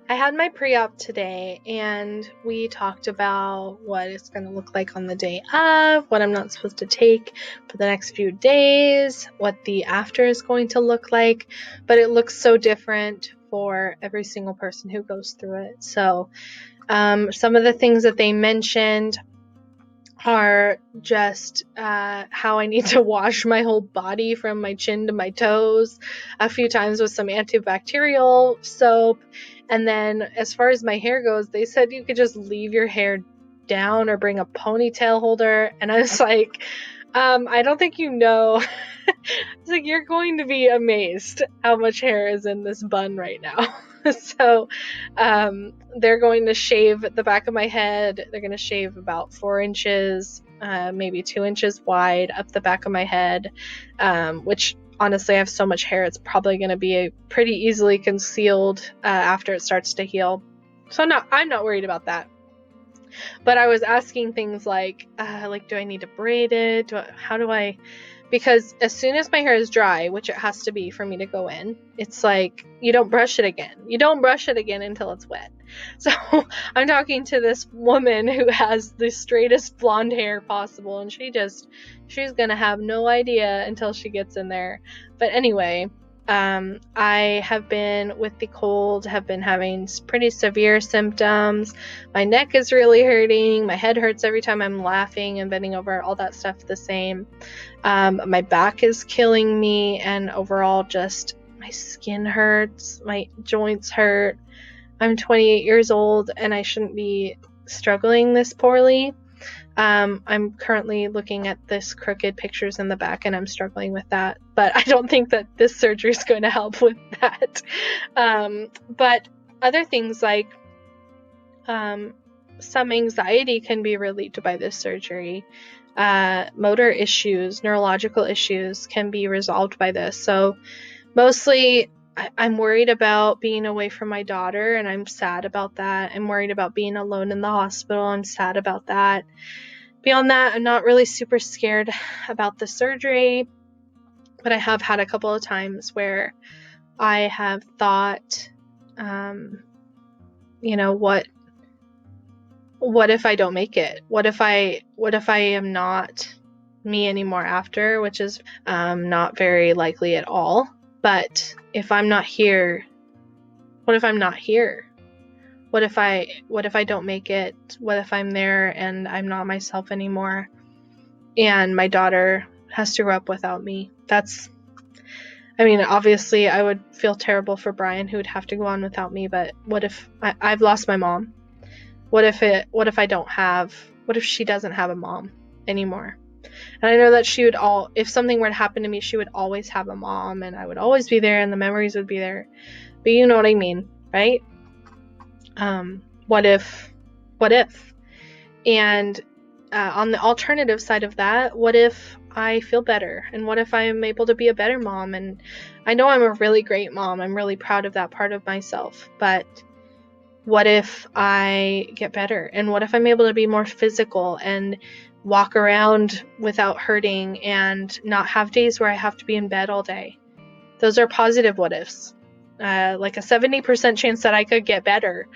I had my pre-op today, and we talked about what it's going to look like on the day of, what I'm not supposed to take for the next few days, what the after is going to look like, but it looks so different for every single person who goes through it. So some of the things that they mentioned are just how I need to wash my whole body from my chin to my toes a few times with some antibacterial soap. And then as far as my hair goes, they said you could just leave your hair down or bring a ponytail holder. And I was like, I don't think you know. It's like, you're going to be amazed how much hair is in this bun right now. So they're going to shave the back of my head. They're going to shave about 4 inches, maybe 2 inches wide up the back of my head, which honestly, I have so much hair, it's probably going to be pretty easily concealed after it starts to heal. So I'm not worried about that. But I was asking things like do I need to braid it? Because as soon as my hair is dry, which it has to be for me to go in, it's like, you don't brush it again. You don't brush it again until it's wet. So I'm talking to this woman who has the straightest blonde hair possible, and she's going to have no idea until she gets in there. But anyway, I have been, with the cold, have been having pretty severe symptoms. My neck is really hurting. My head hurts every time I'm laughing and bending over. All that stuff the same. My back is killing me, and overall just my skin hurts. My joints hurt. I'm 28 years old, and I shouldn't be struggling this poorly. I'm currently looking at this crooked pictures in the back, and I'm struggling with that. But I don't think that this surgery is going to help with that. But other things like some anxiety can be relieved by this surgery. Motor issues, neurological issues can be resolved by this. So mostly I'm worried about being away from my daughter, and I'm sad about that. I'm worried about being alone in the hospital. I'm sad about that. Beyond that, I'm not really super scared about the surgery, but I have had a couple of times where I have thought, what if I don't make it? What if I am not me anymore after, which is not very likely at all. But if I'm not here, what if I'm not here? What if I don't make it? What if I'm there and I'm not myself anymore, and my daughter has to grow up without me? Obviously I would feel terrible for Brian, who would have to go on without me, but what if I've lost my mom? What if she doesn't have a mom anymore? And I know that if something were to happen to me, she would always have a mom, and I would always be there, and the memories would be there. But you know what I mean, right? What if? And on the alternative side of that, what if I feel better? And what if I'm able to be a better mom? And I know I'm a really great mom. I'm really proud of that part of myself. But what if I get better? And what if I'm able to be more physical and walk around without hurting and not have days where I have to be in bed all day? Those are positive what ifs. Like a 70% chance that I could get better.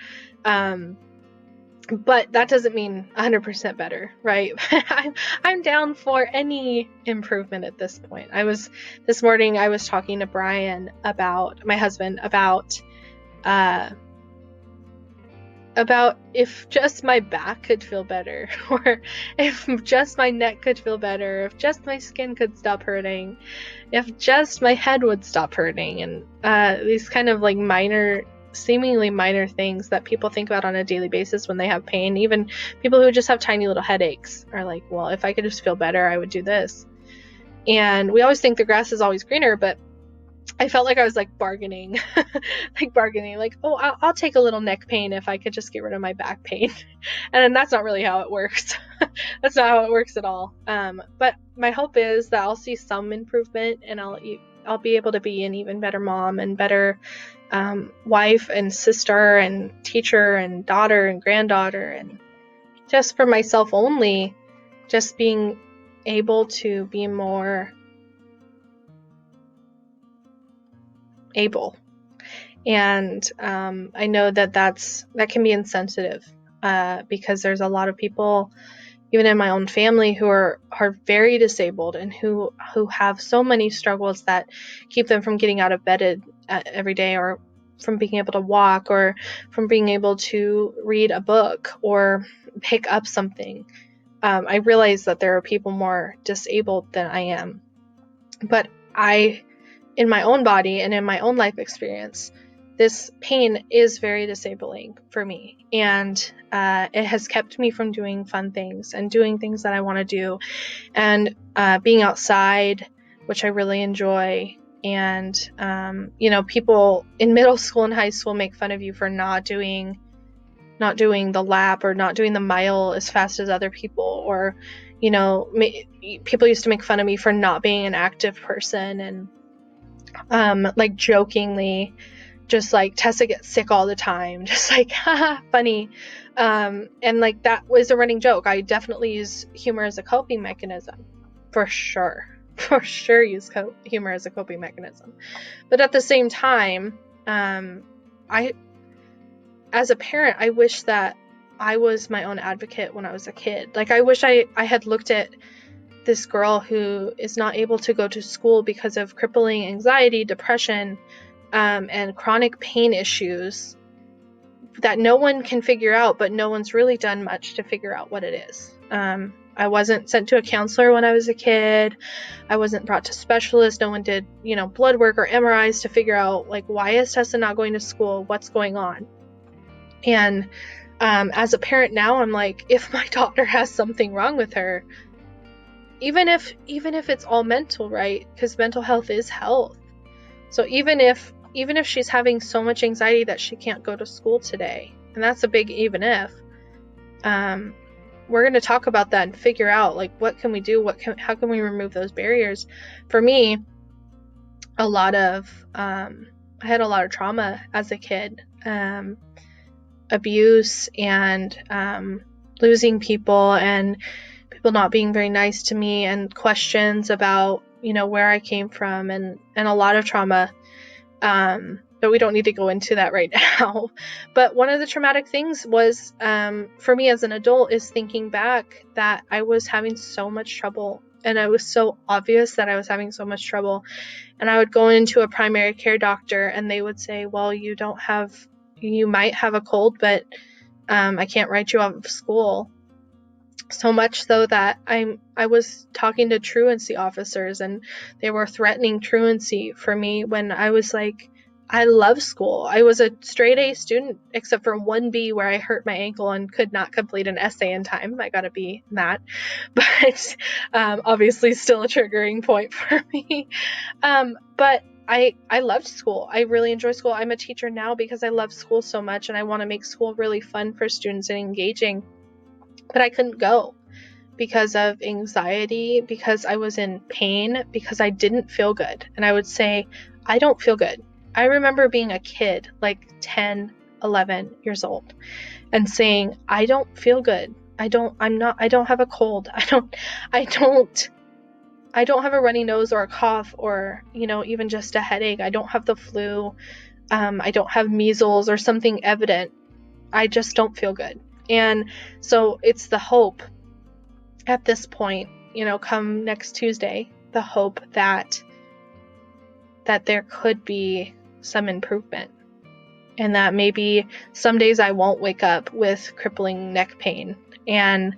But that doesn't mean 100% better, right? I'm down for any improvement at this point. This morning I was talking to Brian, my husband, about if just my back could feel better, or if just my neck could feel better, if just my skin could stop hurting, if just my head would stop hurting, and these kind of like seemingly minor things that people think about on a daily basis when they have pain. Even people who just have tiny little headaches are like, well, if I could just feel better, I would do this. And we always think the grass is always greener, but I felt like I was like bargaining, oh, I'll take a little neck pain if I could just get rid of my back pain. And that's not really how it works. That's not how it works at all. But my hope is that I'll see some improvement, and I'll be able to be an even better mom and better wife and sister and teacher and daughter and granddaughter, and just for myself only, just being able to be more able. And I know that can be insensitive, because there's a lot of people, even in my own family, who are very disabled and who have so many struggles that keep them from getting out of bed every day, or from being able to walk, or from being able to read a book or pick up something. I realize that there are people more disabled than I am, but in my own body and in my own life experience, this pain is very disabling for me, and it has kept me from doing fun things and doing things that I want to do, and being outside, which I really enjoy. And people in middle school and high school make fun of you for not doing the lap, or not doing the mile as fast as other people, or people used to make fun of me for not being an active person, and like jokingly, just like, Tessa gets sick all the time, just like, haha, funny. And like, that was a running joke. I definitely use humor as a coping mechanism, for sure use humor as a coping mechanism. But at the same time, as a parent, I wish that I was my own advocate when I was a kid. Like, I wish I had looked at this girl who is not able to go to school because of crippling anxiety, depression, and chronic pain issues that no one can figure out, but no one's really done much to figure out what it is. I wasn't sent to a counselor when I was a kid. I wasn't brought to specialists. No one did, blood work or MRIs to figure out, like, why is Tessa not going to school? What's going on? And as a parent now, I'm like, if my daughter has something wrong with her, even if it's all mental, right? Because mental health is health. So even if she's having so much anxiety that she can't go to school today, and that's a big even if, we're going to talk about that and figure out, like, what can we do? How can we remove those barriers? For me, I had a lot of trauma as a kid, abuse, and losing people, and people not being very nice to me, and questions about, where I came from, and a lot of trauma. But we don't need to go into that right now. But one of the traumatic things was, for me as an adult, is thinking back that I was having so much trouble, and it was so obvious that I was having so much trouble. And I would go into a primary care doctor, and they would say, well, you might have a cold, but I can't write you out of school. So much so that I was talking to truancy officers, and they were threatening truancy for me when I was like, I love school. I was a straight A student, except for one B where I hurt my ankle and could not complete an essay in time. I got a B in that, but obviously still a triggering point for me. But I loved school. I really enjoy school. I'm a teacher now because I love school so much, and I want to make school really fun for students and engaging. But I couldn't go because of anxiety, because I was in pain, because I didn't feel good. And I would say, I don't feel good. I remember being a kid, like 10, 11 years old, and saying, I don't feel good. I don't have a cold. I don't have a runny nose or a cough, or, even just a headache. I don't have the flu. I don't have measles or something evident. I just don't feel good. And so it's the hope at this point, come next Tuesday, the hope that there could be some improvement, and that maybe some days I won't wake up with crippling neck pain, and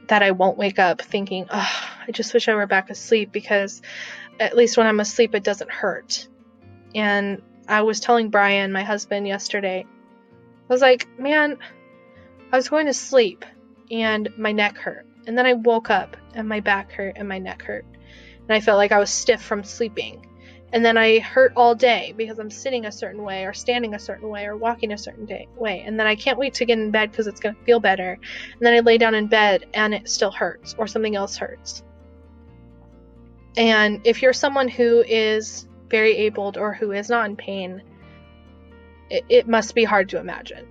that I won't wake up thinking, oh, I just wish I were back asleep, because at least when I'm asleep, it doesn't hurt. And I was telling Brian, my husband, yesterday, I was like, man, I was going to sleep and my neck hurt. And then I woke up and my back hurt and my neck hurt. And I felt like I was stiff from sleeping. And then I hurt all day because I'm sitting a certain way, or standing a certain way, or walking a certain way. And then I can't wait to get in bed because it's going to feel better. And then I lay down in bed and it still hurts, or something else hurts. And if you're someone who is very abled or who is not in pain, it must be hard to imagine.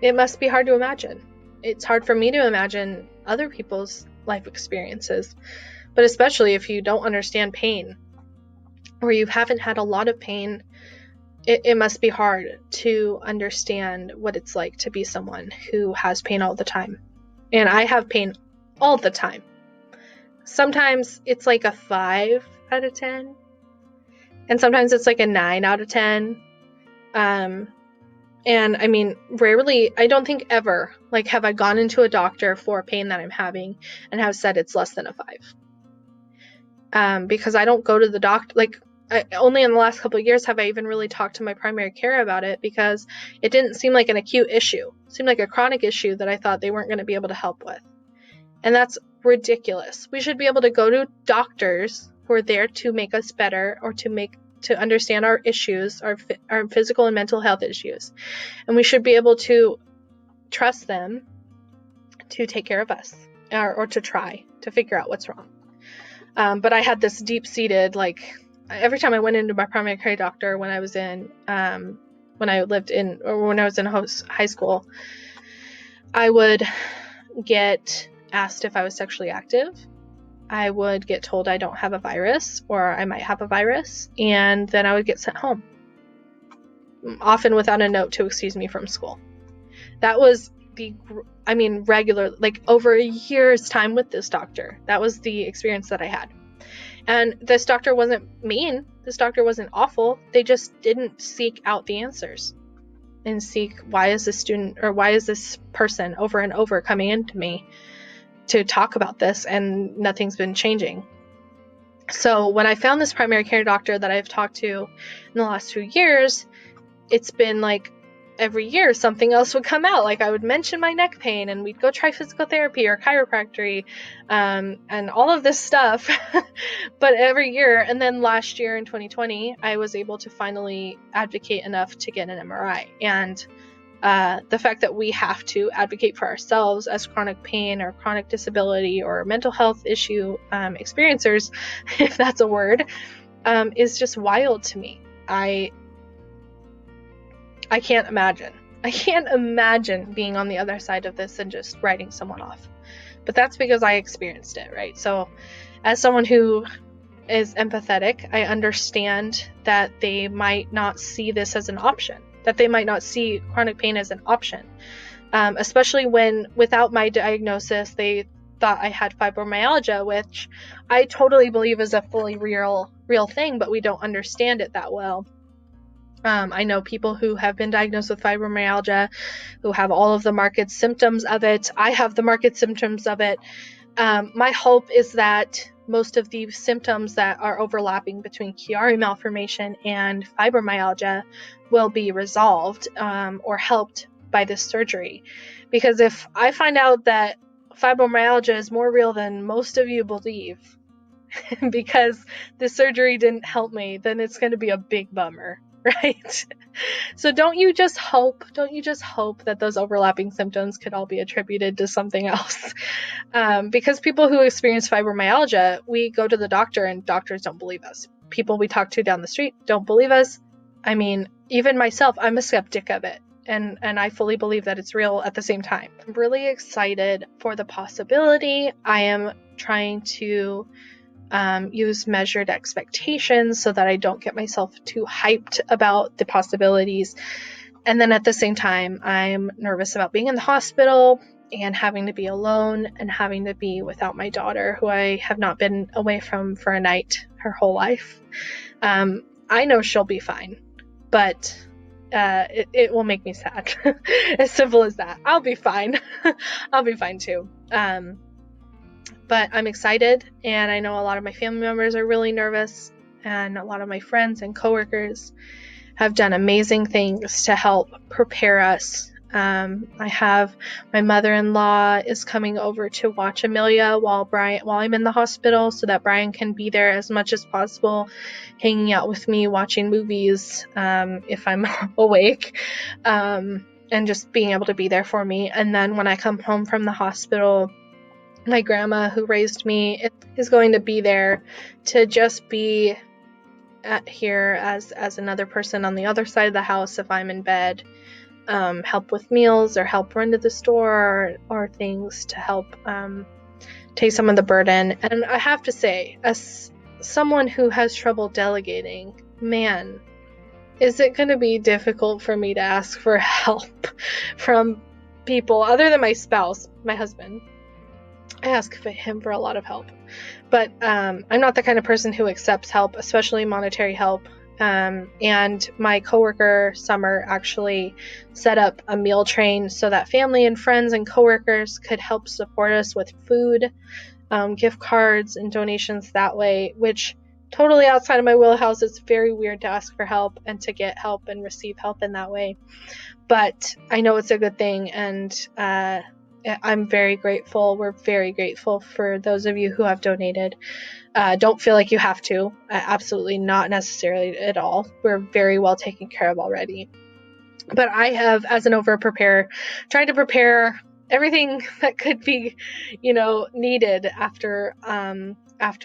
It must be hard to imagine. It's hard for me to imagine other people's life experiences, but especially if you don't understand pain, or you haven't had a lot of pain it must be hard to understand what it's like to be someone who has pain all the time. And I have pain all the time. Sometimes it's like a 5 out of 10. And sometimes it's like a 9 out of 10. And I mean, rarely, I don't think ever, like, have I gone into a doctor for pain that I'm having and have said it's less than a 5. Because I don't go to the doctor, like, only in the last couple of years have I even really talked to my primary care about it, because it didn't seem like an acute issue. It seemed like a chronic issue that I thought they weren't going to be able to help with. And that's ridiculous. We should be able to go to doctors who are there to make us better, or to understand our issues, our physical and mental health issues. And we should be able to trust them to take care of us, or to try to figure out what's wrong. But I had this deep-seated, like, every time I went into my primary care doctor when I was in high school, I would get asked if I was sexually active. I would get told I don't have a virus, or I might have a virus, and then I would get sent home, often without a note to excuse me from school. That was regular, like, over a year's time with this doctor. That was the experience that I had. And this doctor wasn't mean. This doctor wasn't awful. They just didn't seek out the answers and seek, why is this person over and over coming into me to talk about this, and nothing's been changing. So when I found this primary care doctor that I've talked to in the last 2 years, it's been like every year something else would come out. Like, I would mention my neck pain, and we'd go try physical therapy or chiropractic, and all of this stuff. But every year, and then last year in 2020, I was able to finally advocate enough to get an MRI. And the fact that we have to advocate for ourselves as chronic pain or chronic disability or mental health issue experiencers, if that's a word, is just wild to me. I can't imagine. I can't imagine being on the other side of this and just writing someone off. But that's because I experienced it, right? So as someone who is empathetic, I understand that they might not see this as an option, that they might not see chronic pain as an option, especially when, without my diagnosis, they thought I had fibromyalgia, which I totally believe is a fully real thing, but we don't understand it that well. I know people who have been diagnosed with fibromyalgia who have all of the marked symptoms of it. I have the marked symptoms of it. My hope is that most of the symptoms that are overlapping between Chiari Malformation and fibromyalgia will be resolved or helped by this surgery. Because if I find out that fibromyalgia is more real than most of you believe, because the surgery didn't help me, then it's going to be a big bummer, right? So don't you just hope that those overlapping symptoms could all be attributed to something else? Because people who experience fibromyalgia, we go to the doctor and doctors don't believe us. People we talk to down the street don't believe us. I mean, even myself, I'm a skeptic of it. And I fully believe that it's real at the same time. I'm really excited for the possibility. I am trying to use measured expectations so that I don't get myself too hyped about the possibilities. And then at the same time, I'm nervous about being in the hospital and having to be alone and having to be without my daughter, who I have not been away from for a night her whole life. I know she'll be fine, but it will make me sad. As simple as that. I'll be fine. I'll be fine too. But I'm excited, and I know a lot of my family members are really nervous, and a lot of my friends and coworkers have done amazing things to help prepare us. I have my mother-in-law is coming over to watch Amelia while I'm in the hospital, so that Brian can be there as much as possible, hanging out with me, watching movies if I'm awake, and just being able to be there for me. And then when I come home from the hospital, my grandma, who raised me, is going to be there to just be here as another person on the other side of the house if I'm in bed, help with meals or help run to the store or things to help take some of the burden. And I have to say, as someone who has trouble delegating, man, is it going to be difficult for me to ask for help from people other than my spouse, my husband? I ask him for a lot of help, but I'm not the kind of person who accepts help, especially monetary help. And my coworker Summer actually set up a meal train so that family and friends and coworkers could help support us with food, gift cards, and donations that way, which totally outside of my wheelhouse. It's very weird to ask for help and to get help and receive help in that way, but I know it's a good thing, and I'm very grateful. We're very grateful for those of you who have donated. Don't feel like you have to. Absolutely not necessarily at all. We're very well taken care of already. But I have, as an over-preparer, tried to prepare everything that could be, needed after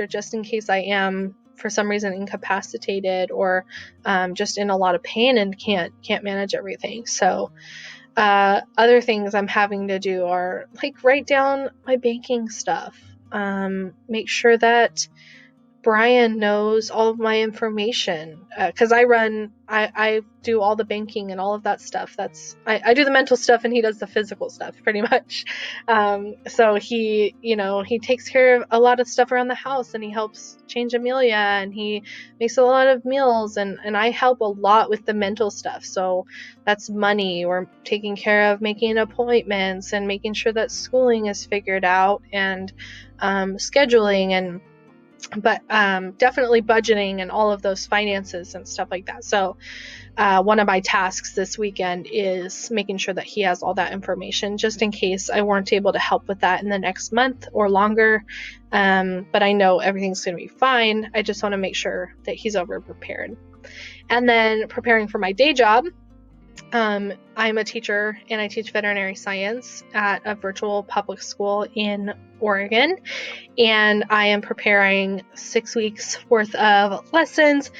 just in case I am for some reason incapacitated or just in a lot of pain and can't manage everything. So other things I'm having to do are like write down my banking stuff, make sure that Brian knows all of my information, because I do all the banking and all of that stuff. I do the mental stuff and he does the physical stuff pretty much. So he takes care of a lot of stuff around the house, and he helps change Amelia, and he makes a lot of meals, and I help a lot with the mental stuff. So that's money, or taking care of making appointments and making sure that schooling is figured out, and scheduling, but definitely budgeting and all of those finances and stuff like that. So one of my tasks this weekend is making sure that he has all that information, just in case I weren't able to help with that in the next month or longer. But I know everything's going to be fine. I just want to make sure that he's over prepared. And then preparing for my day job. I'm a teacher, and I teach veterinary science at a virtual public school in Oregon, and I am preparing 6 weeks worth of lessons,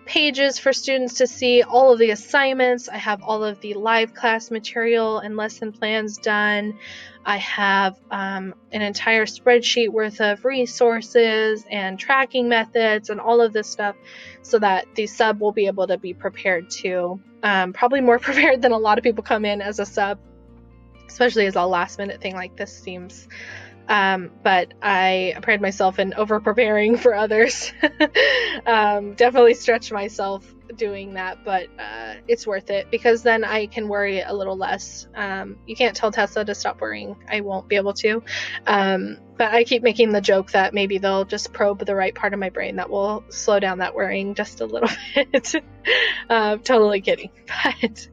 pages for students to see, all of the assignments. I have all of the live class material and lesson plans done. I have an entire spreadsheet worth of resources and tracking methods and all of this stuff, so that the sub will be able to be prepared too. Probably more prepared than a lot of people come in as a sub, especially as a last minute thing like this seems. But I pride myself in over preparing for others. Definitely stretch myself doing that, but it's worth it, because then I can worry a little less. You can't tell Tessa to stop worrying. I won't be able to. But I keep making the joke that maybe they'll just probe the right part of my brain that will slow down that worrying just a little bit. Totally kidding. But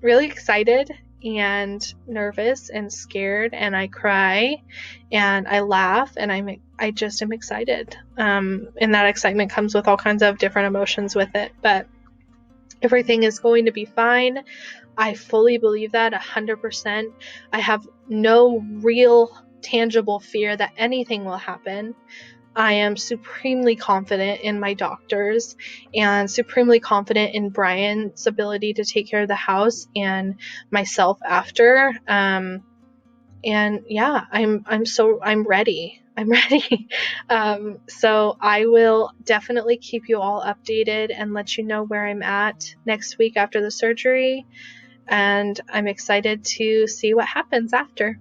really excited and nervous and scared, and I cry and I laugh, and I just am excited. And that excitement comes with all kinds of different emotions with it, but everything is going to be fine. I fully believe that 100%. I have no real tangible fear that anything will happen. I am supremely confident in my doctors and supremely confident in Brian's ability to take care of the house and myself after. And yeah, I'm ready. I'm ready. So I will definitely keep you all updated and let you know where I'm at next week after the surgery. And I'm excited to see what happens after.